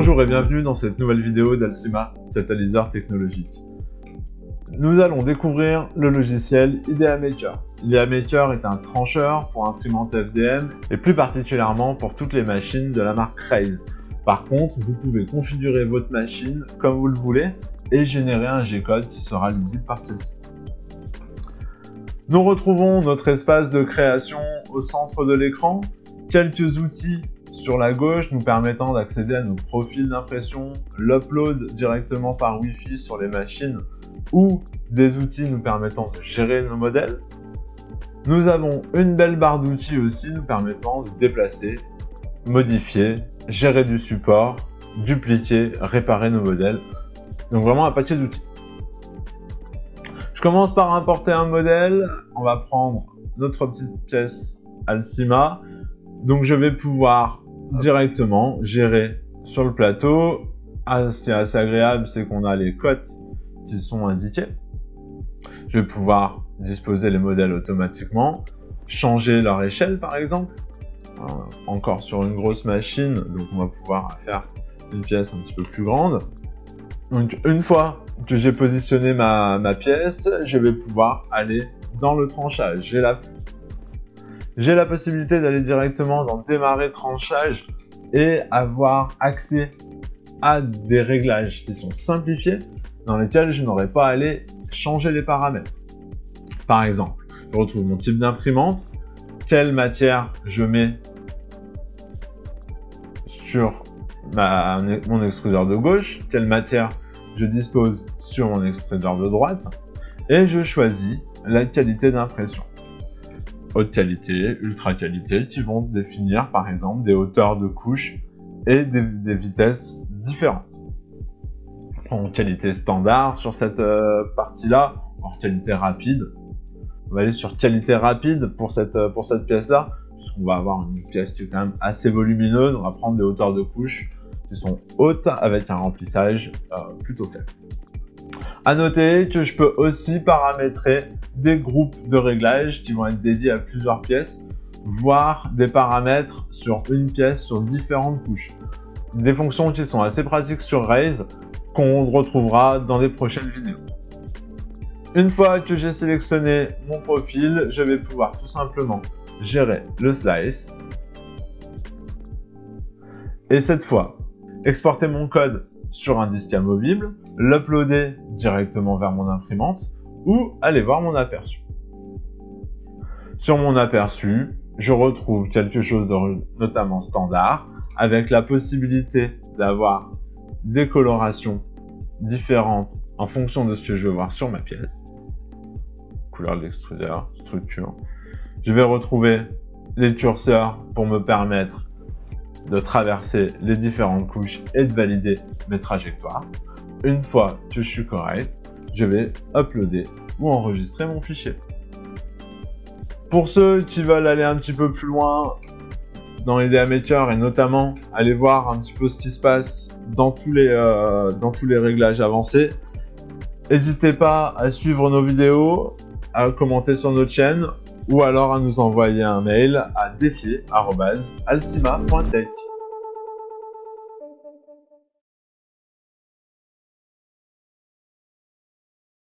Bonjour et bienvenue dans cette nouvelle vidéo d'Alcima, catalyseur technologique. Nous allons découvrir le logiciel IDEA Maker. IDEA Maker est un trancheur pour imprimantes FDM et plus particulièrement pour toutes les machines de la marque Raise. Par contre, vous pouvez configurer votre machine comme vous le voulez et générer un G-code qui sera lisible par celle-ci. Nous retrouvons notre espace de création au centre de l'écran, quelques outils sur la gauche nous permettant d'accéder à nos profils d'impression, l'upload directement par Wi-Fi sur les machines ou des outils nous permettant de gérer nos modèles. Nous avons une belle barre d'outils aussi nous permettant de déplacer, modifier, gérer du support, dupliquer, réparer nos modèles. Donc vraiment un paquet d'outils. Je commence par importer un modèle. On va prendre notre petite pièce Alcima. Donc je vais pouvoir directement gérer sur le plateau. Ce qui est assez agréable, c'est qu'on a les cotes qui sont indiquées. Je vais pouvoir disposer les modèles automatiquement, changer leur échelle par exemple. Encore sur une grosse machine, donc on va pouvoir faire une pièce un petit peu plus grande. Donc une fois que j'ai positionné ma pièce, je vais pouvoir aller dans le tranchage. J'ai la possibilité d'aller directement dans démarrer tranchage et avoir accès à des réglages qui sont simplifiés dans lesquels je n'aurai pas à aller changer les paramètres. Par exemple, je retrouve mon type d'imprimante, quelle matière je mets sur mon extrudeur de gauche, quelle matière je dispose sur mon extrudeur de droite et je choisis la qualité d'impression. Haute qualité, ultra qualité, qui vont définir par exemple des hauteurs de couches et des vitesses différentes. En qualité standard sur cette partie-là, en qualité rapide, on va aller sur qualité rapide pour cette pièce-là, puisqu'on va avoir une pièce qui est quand même assez volumineuse, on va prendre des hauteurs de couches qui sont hautes avec un remplissage plutôt faible. À noter que je peux aussi paramétrer des groupes de réglages qui vont être dédiés à plusieurs pièces, voire des paramètres sur une pièce sur différentes couches. Des fonctions qui sont assez pratiques sur Raise, qu'on retrouvera dans des prochaines vidéos. Une fois que j'ai sélectionné mon profil, je vais pouvoir tout simplement gérer le slice. Et cette fois, exporter mon code sur un disque amovible, l'uploader directement vers mon imprimante ou aller voir mon aperçu. Sur mon aperçu, je retrouve quelque chose de notamment standard avec la possibilité d'avoir des colorations différentes en fonction de ce que je veux voir sur ma pièce. Couleur de l'extrudeur, structure. Je vais retrouver les curseurs pour me permettre de traverser les différentes couches et de valider mes trajectoires. Une fois que je suis correct, je vais uploader ou enregistrer mon fichier. Pour ceux qui veulent aller un petit peu plus loin dans IDEA Maker et notamment aller voir un petit peu ce qui se passe dans tous les réglages avancés, n'hésitez pas à suivre nos vidéos, à commenter sur notre chaîne ou alors à nous envoyer un mail à défier@alcima.tech.